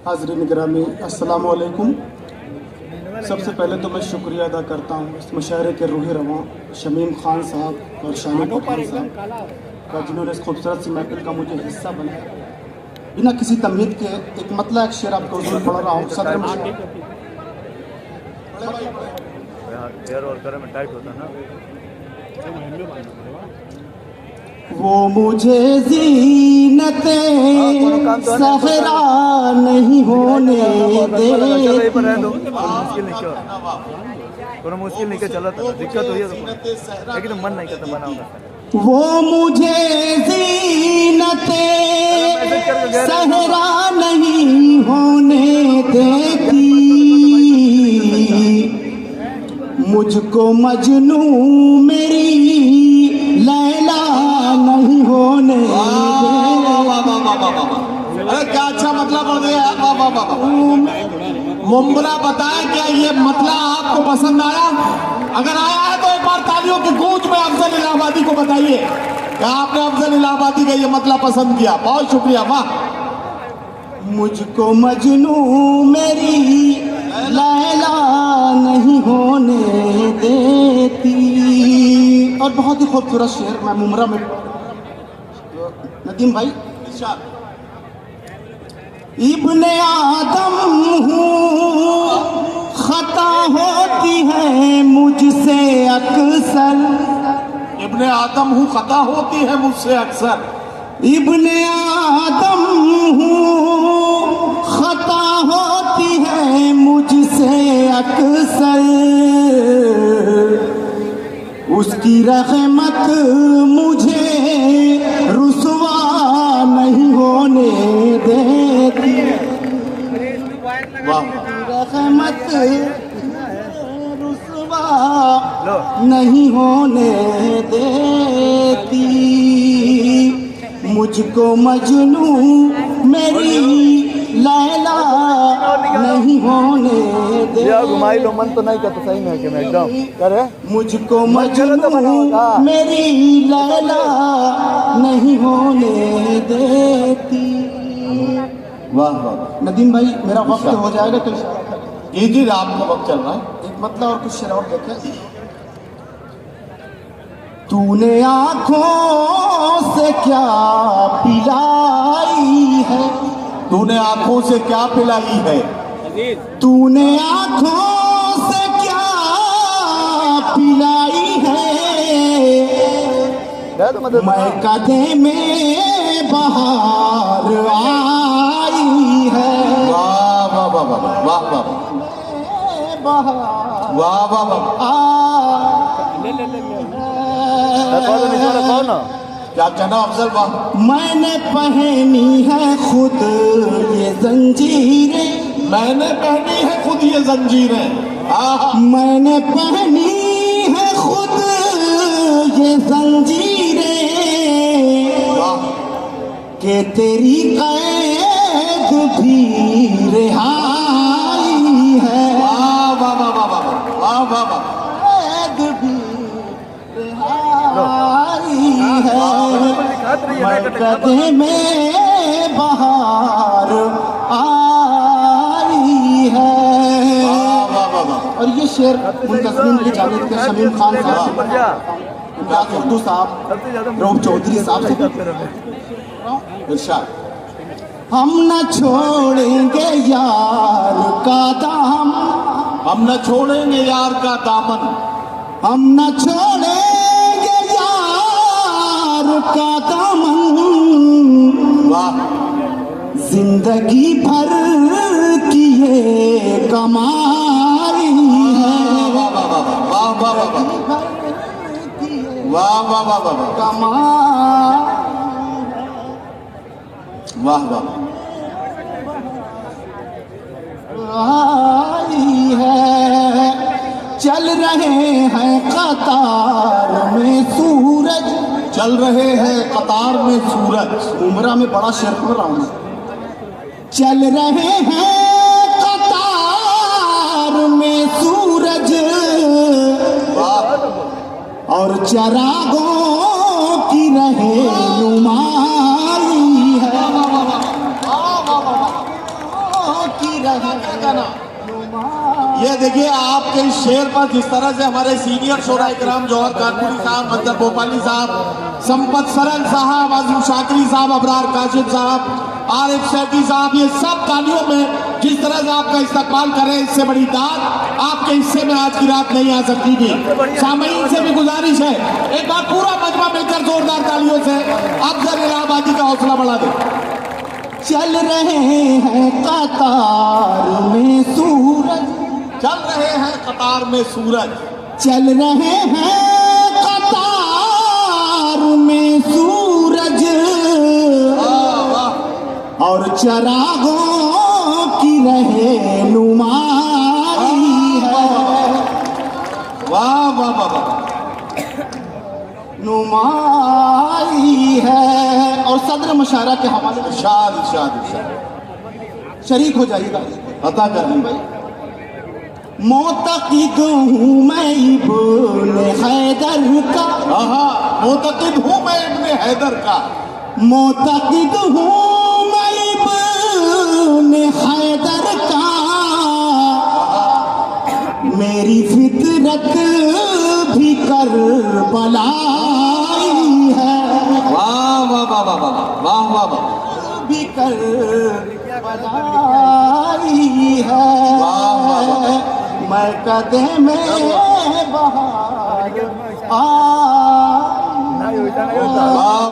हाज़रीन गिरामी अस्सलामु अलैकुम। सबसे पहले तो मैं शुक्रिया अदा करता हूँ इस मुशायरे के रूही रवां शमीम खान साहब और शानी पठान साहब का, जिन्होंने इस खूबसूरत सी महफिल का मुझे हिस्सा बनाया। बिना किसी तमहीद के एक मतलब एक शेर आपको उसमें पढ़ रहा हूँ। सदर वो मुझे ज़ीनते सहरा नहीं होने दे, मुश्किल नहीं चला था, दिक्कत हुई लेकिन मन नहीं करता बना होगा। वो मुझे ज़ीनते सहरा नहीं होने देती, मुझको मजनू मेरी लैला नहीं होने देती। अरे क्या अच्छा मतलब हो गया। मुमरा बताएं क्या ये मतलब आपको पसंद आया? अगर आया है तो एक बार तालियों की गूंज में अफजल इलाहाबादी को बताइए कि आपने अफजल इलाहाबादी का ये मतलब पसंद किया। बहुत शुक्रिया। वाह। मुझको मजनू मेरी लैला नहीं होने देती। और बहुत ही खूबसूरत शेर मैं मुमरा में नदीम भाई, इब्ने आदम हूँ खता होती है मुझसे अक्सर, इब्ने आदम हूँ खता होती है मुझसे अक्सर, इब्ने आदम हूँ खता होती है मुझसे अक्सर, उसकी रहमत मुझे रुसवा नहीं होने देती। रहमत रुसवा नहीं होने देती, मुझको मजनू मेरी लैला नहीं होने देती। घुमाई लो मन तो नहीं करता सही में कि मैं एकदम करे। मुझको मजनू मेरी लैला नहीं होने देती। वाह वाह नदीम भाई, मेरा वक्त हो जाएगा तो जी आपका वक्त चल रहा है। एक मतलब और कुछ शेर और देखे। तूने आँखों से क्या पिलाई है, तूने आंखों से क्या पिलाई है, तूने आँखों से क्या पिलाई है, मैं कदे में बहार आई है। वाह वाह वाह वाह वाह वाह बहार वाह वाह वाह। क्या कहना अफजल? वाह। मैंने पहनी है खुद ये जंजीरें, मैंने पहनी है खुद ये जंजीरें। आहा। मैंने पहनी है खुद ये जंजीरें, के तेरी कैद भी रिहाई है। वाह वाह वाह वाह वाह वाह वाह वाह। कैद भी रिहाई है, कदे में बहार आई है। और ये शेर मुंतज़िम की जानिब से शमीम खान साहब, इमरान उर्दू साहब, रोब चौधरी साहब से इरशाद। हम न छोड़ेंगे यार का दाम, हम न छोड़ेंगे यार का दामन, हम न छोड़ेंगे यार का दामन। वाह। जिंदगी भर की ये कमाई है। वाह वाह वाह वाह वाह वाह वाह वाह वाह वाह वाह कमाई वाह वाह आई है। चल रहे हैं कतार में सूरज, चल रहे हैं कतार में सूरज। उमरा में बड़ा शेर पढ़ रहा हूँ। चल रहे हैं कतार में सूरज, और चरागों की रहनुमाई है। की रहे गाना ये देखिए आपके इस शेर पर जिस तरह से हमारे सीनियर शोरा इकराम जौहर कानपुरी साहब, मंजर भोपाली साहब, संपत सरन साहब, आजम शाकरी साहब, अबरार काशिफ साहब, आरिफ सेठी साहब, ये सब तालियों में जिस तरह से आपका इस्तकबाल कर रहे हैं, इससे बड़ी दाद आपके हिस्से में आज की रात नहीं आ सकती थी। सामईन से भी गुजारिश है, एक बार पूरा मजमा मिलकर जोरदार तालियों से अफजल इलाहाबादी का हौसला बढ़ा दे। चल रहे हैं कतार में सूरज, चल रहे हैं कतार में सूरज, चल रहे हैं कतार में सूरज, और चरागों की रहनुमाई है, वाह वाह वाह वाह, नुमाई है। और सदर मुशायरा के हवाले से इरशाद इरशाद इरशाद शरीक हो जाइएगा। पता कर ली भाई। मोतक़िद हूँ मैं इब्ने हैदर का, मोतक़िद हूँ मैं इब्ने हैदर का, मोतक़िद हूँ मैं इब्ने हैदर का, मेरी फितरत भी करबलाई है, वाह वाह वाह वाह वाह वाह वाह वाह, भी करबलाई है, मैं कदे में बहार आ नहीं होता, नहीं होता। वाह।